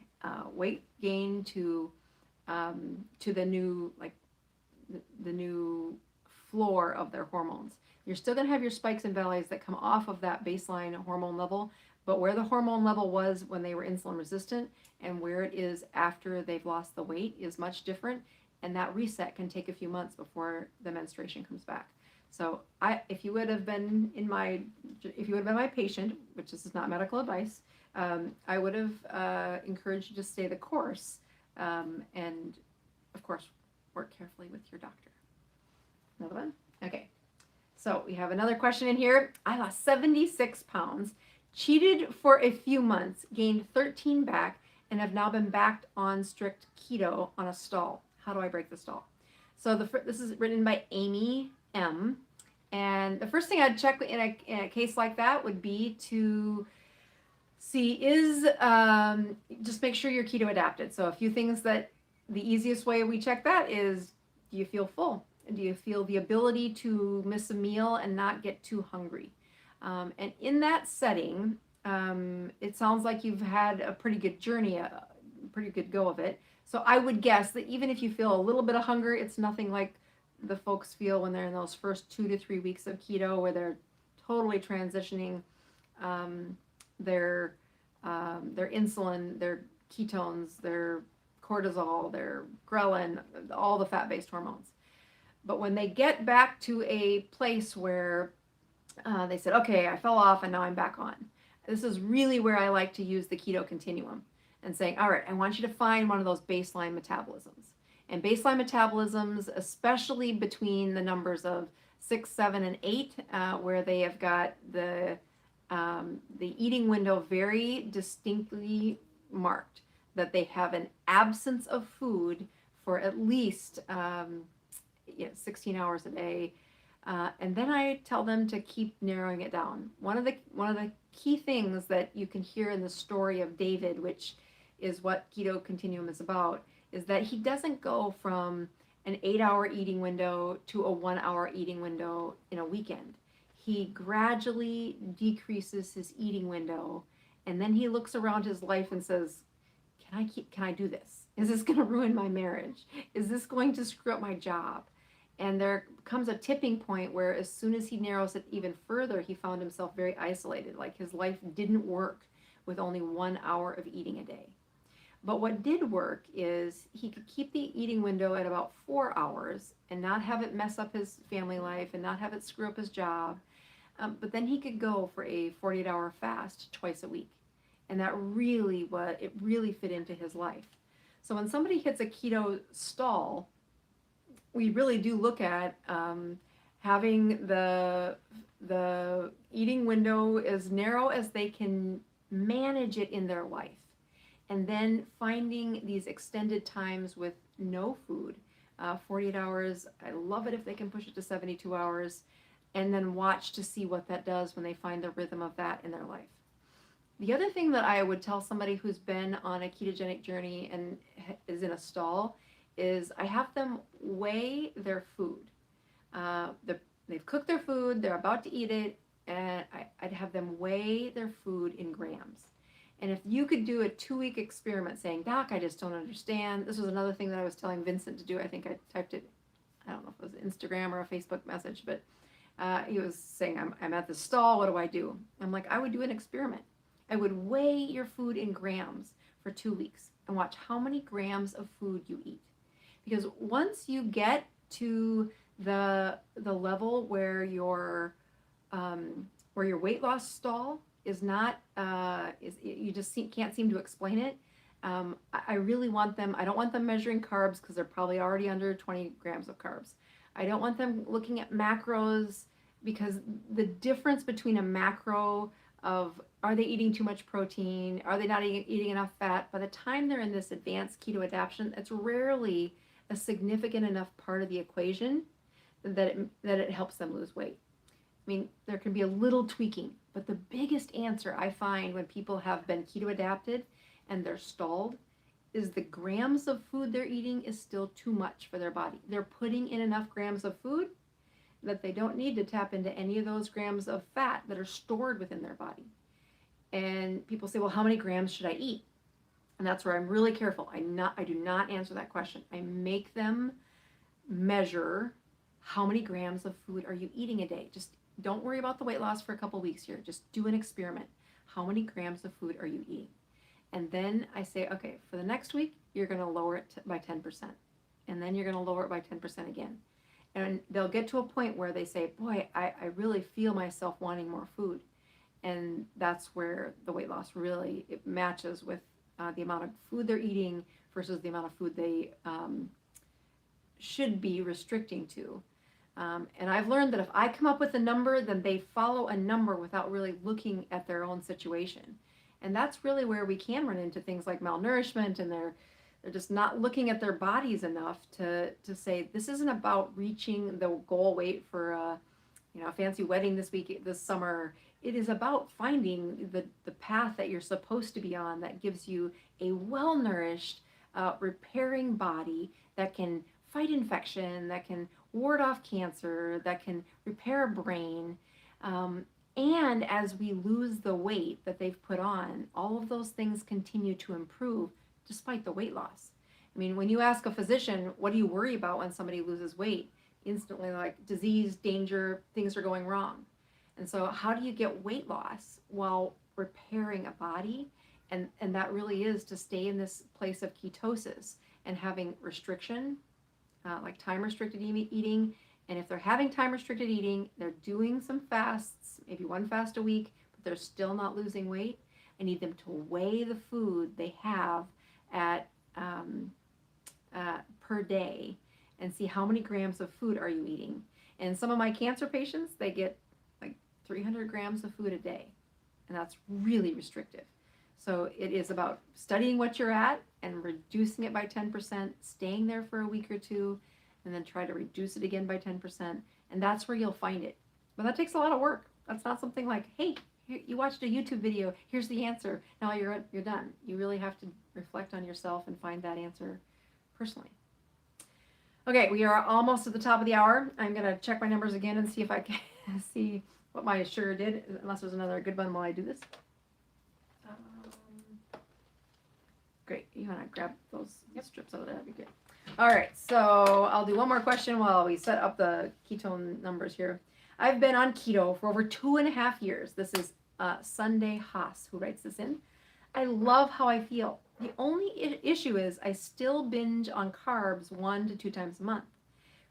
weight gain to the new, like the new floor of their hormones. You're still going to have your spikes and valleys that come off of that baseline hormone level, but where the hormone level was when they were insulin resistant and where it is after they've lost the weight is much different, and that reset can take a few months before the menstruation comes back. So if you would have been my patient, which this is not medical advice, I would have encouraged you to stay the course, and of course work carefully with your doctor. Another one? Okay. So we have another question in here. I lost 76 pounds, cheated for a few months, gained 13 back, and have now been backed on strict keto on a stall. How do I break the stall? So this is written by Amy M. And the first thing I'd check in a case like that would be to see just make sure you're keto adapted. So a few things that the easiest way we check that is, do you feel full? Do you feel the ability to miss a meal and not get too hungry? And in that setting, it sounds like you've had a pretty good journey, a pretty good go of it. So I would guess that even if you feel a little bit of hunger, it's nothing like the folks feel when they're in those first 2 to 3 weeks of keto, where they're totally transitioning their insulin, their ketones, their cortisol, their ghrelin, all the fat-based hormones. But when they get back to a place where they said, okay, I fell off and now I'm back on. This is really where I like to use the keto continuum and saying, all right, I want you to find one of those baseline metabolisms. And baseline metabolisms, especially between the numbers of 6, 7, and 8, where they have got the eating window very distinctly marked, that they have an absence of food for at least 16 hours a day, and then I tell them to keep narrowing it down. One of the key things that you can hear in the story of David, which is what Keto Continuum is about, is that he doesn't go from an 8-hour eating window to a 1-hour eating window in a weekend. He gradually decreases his eating window, and then he looks around his life and says, can I do this? Is this going to ruin my marriage? Is this going to screw up my job? And there comes a tipping point where as soon as he narrows it even further, he found himself very isolated. Like his life didn't work with only 1 hour of eating a day. But what did work is he could keep the eating window at about 4 hours and not have it mess up his family life and not have it screw up his job. But then he could go for a 48-hour fast twice a week. And that really fit into his life. So when somebody hits a keto stall, we really do look at having the eating window as narrow as they can manage it in their life. And then finding these extended times with no food, 48 hours. I love it if they can push it to 72 hours, and then watch to see what that does when they find the rhythm of that in their life. The other thing that I would tell somebody who's been on a ketogenic journey and is in a stall is I have them weigh their food. They've cooked their food, they're about to eat it, and I'd have them weigh their food in grams. And if you could do a 2-week experiment saying, Doc, I just don't understand. This was another thing that I was telling Vincent to do. I think I typed it, I don't know if it was Instagram or a Facebook message, but he was saying, I'm at the stall, what do I do? I'm like, I would do an experiment. I would weigh your food in grams for 2 weeks and watch how many grams of food you eat. Because once you get to the level where your weight loss stall is not, you just can't seem to explain it. I really want them, I don't want them measuring carbs because they're probably already under 20 grams of carbs. I don't want them looking at macros because the difference between a macro of are they eating too much protein, are they not eating enough fat, by the time they're in this advanced keto adaptation, it's rarely a significant enough part of the equation that it helps them lose weight. I mean, there can be a little tweaking, but the biggest answer I find when people have been keto adapted and they're stalled is the grams of food they're eating is still too much for their body. They're putting in enough grams of food that they don't need to tap into any of those grams of fat that are stored within their body. And people say, well, how many grams should I eat? And that's where I'm really careful. I do not answer that question. I make them measure how many grams of food are you eating a day. Just don't worry about the weight loss for a couple weeks here. Just do an experiment. How many grams of food are you eating? And then I say, okay, for the next week, you're going to lower it by 10%. And then you're going to lower it by 10% again. And they'll get to a point where they say, boy, I really feel myself wanting more food. And that's where the weight loss really, it matches with the amount of food they're eating versus the amount of food they should be restricting to. And I've learned that if I come up with a number, then they follow a number without really looking at their own situation. And that's really where we can run into things like malnourishment, and they're just not looking at their bodies enough to say, this isn't about reaching the goal weight for a fancy wedding this summer. It is about finding the path that you're supposed to be on that gives you a well-nourished, repairing body that can fight infection, that can ward off cancer, that can repair a brain. And as we lose the weight that they've put on, all of those things continue to improve despite the weight loss. I mean, when you ask a physician, what do you worry about when somebody loses weight? Instantly, like disease, danger, things are going wrong. And so how do you get weight loss while repairing a body? And that really is to stay in this place of ketosis and having restriction, like time-restricted eating. And if they're having time-restricted eating, they're doing some fasts, maybe one fast a week, but they're still not losing weight. I need them to weigh the food they have at per day and see how many grams of food are you eating. And some of my cancer patients, they get like 300 grams of food a day, and that's really restrictive. So it is about studying what you're at and reducing it by 10%, staying there for a week or two, and then try to reduce it again by 10%, and that's where you'll find it. But that takes a lot of work. That's not something like, hey, you watched a YouTube video, here's the answer, now you're done. You really have to reflect on yourself and find that answer personally. Okay, we are almost at the top of the hour. I'm going to check my numbers again and see if I can see what my sugar did, unless there's another good one while I do this. Great. You want to grab those strips out of there? That'd be great. All right. So I'll do one more question while we set up the ketone numbers here. I've been on keto for over 2.5 years. This is Sunday Haas who writes this in. I love how I feel. The only issue is I still binge on carbs 1 to 2 times a month.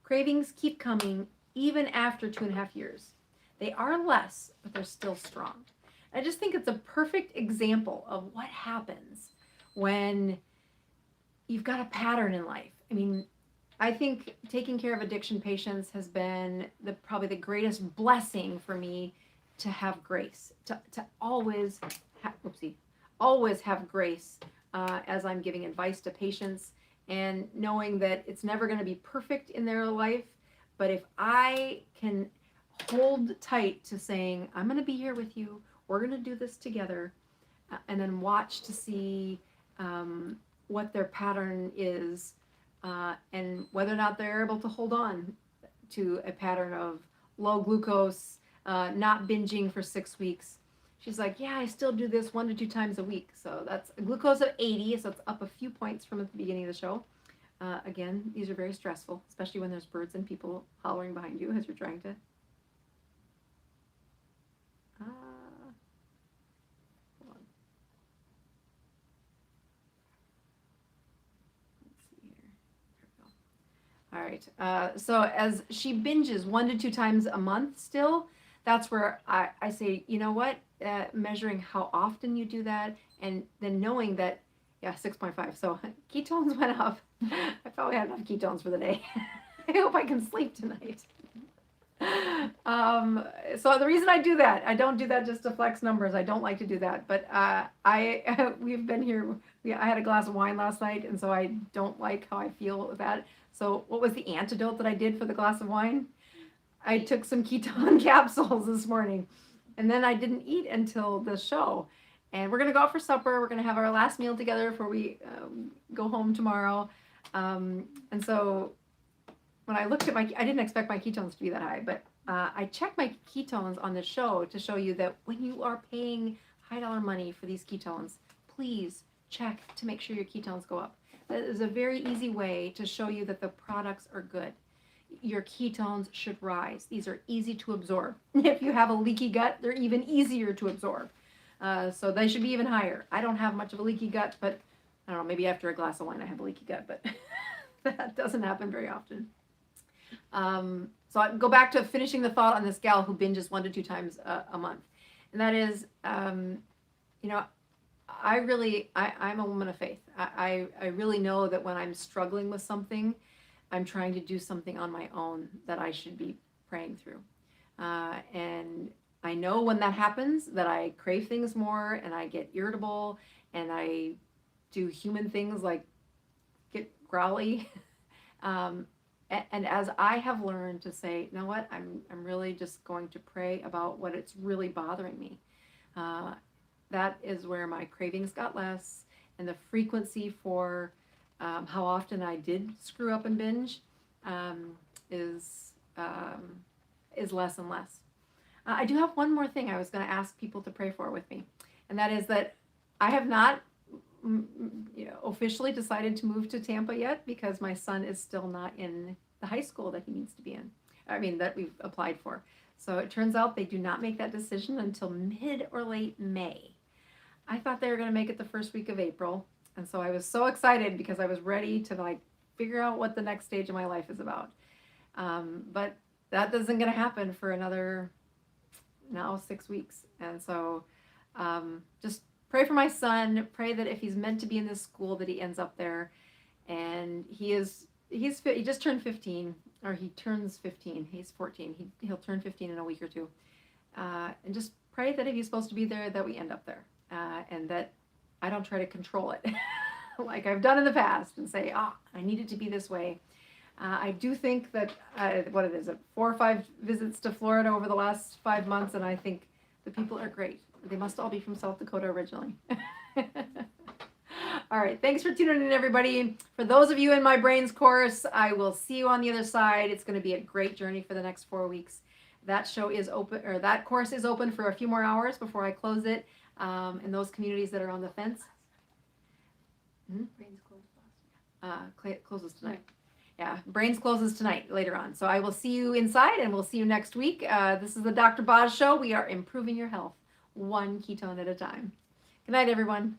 Cravings keep coming even after 2.5 years. They are less, but they're still strong. I just think it's a perfect example of what happens when you've got a pattern in life. I mean, I think taking care of addiction patients has been probably the greatest blessing for me to have grace, to always have grace as I'm giving advice to patients, and knowing that it's never going to be perfect in their life, but if I can hold tight to saying, I'm going to be here with you, we're going to do this together, and then watch to see what their pattern is, and whether or not they're able to hold on to a pattern of low glucose, not binging for 6 weeks. She's like, yeah, I still do this 1 to 2 times a week. So that's a glucose of 80, so it's up a few points from at the beginning of the show. Again, these are very stressful, especially when there's birds and people hollering behind you as you're trying to. Hold on. Let's see here. There we go. All right. So as she binges 1 to 2 times a month still, that's where I say, you know what? Measuring how often you do that, and then knowing that, 6.5. So ketones went up. I probably had enough ketones for the day. I hope I can sleep tonight. So the reason I do that, I don't do that just to flex numbers. I don't like to do that. But we've been here. I had a glass of wine last night, and so I don't like how I feel with that. So what was the antidote that I did for the glass of wine? I took some ketone capsules this morning, and then I didn't eat until the show. And we're going to go out for supper. We're going to have our last meal together before we go home tomorrow. And so when I looked at I didn't expect my ketones to be that high, but I checked my ketones on the show to show you that when you are paying high dollar money for these ketones, please check to make sure your ketones go up. That is a very easy way to show you that the products are good. Your ketones should rise. These are easy to absorb. If you have a leaky gut, they're even easier to absorb. So they should be even higher. I don't have much of a leaky gut, but I don't know, maybe after a glass of wine I have a leaky gut, but that doesn't happen very often. So I go back to finishing the thought on this gal who binges 1 to 2 times a month. And that is, I'm a woman of faith. I really know that when I'm struggling with something, I'm trying to do something on my own that I should be praying through. And I know when that happens that I crave things more and I get irritable and I do human things like get growly. And as I have learned to say, you know what, I'm really just going to pray about what it's really bothering me. That is where my cravings got less, and the frequency for how often I did screw up and binge is less and less. I do have one more thing I was going to ask people to pray for with me, and that is that I have not officially decided to move to Tampa yet because my son is still not in the high school that he needs to be in. I mean, that we've applied for. So it turns out they do not make that decision until mid or late May. I thought they were going to make it the first week of April. And so I was so excited because I was ready to figure out what the next stage of my life is about. But that isn't going to happen for another now 6 weeks. And so just pray for my son. Pray that if he's meant to be in this school, that he ends up there. And he just turned 15, or he turns 15. He's 14. He'll turn 15 in a week or two. And just pray that if he's supposed to be there, that we end up there. And that I don't try to control it like I've done in the past and say, I need it to be this way. I do think that, 4 or 5 visits to Florida over the last 5 months, and I think the people are great. They must all be from South Dakota originally. All right, thanks for tuning in, everybody. For those of you in my Brains course, I will see you on the other side. It's going to be a great journey for the next 4 weeks. That show is open, or that course is open for a few more hours before I close it. In those communities that are on the fence. Brains closed. Closes tonight. Yeah, Brains closes tonight later on. So I will see you inside, and we'll see you next week. This is the Dr. Boz Show. We are improving your health one ketone at a time. Good night, everyone.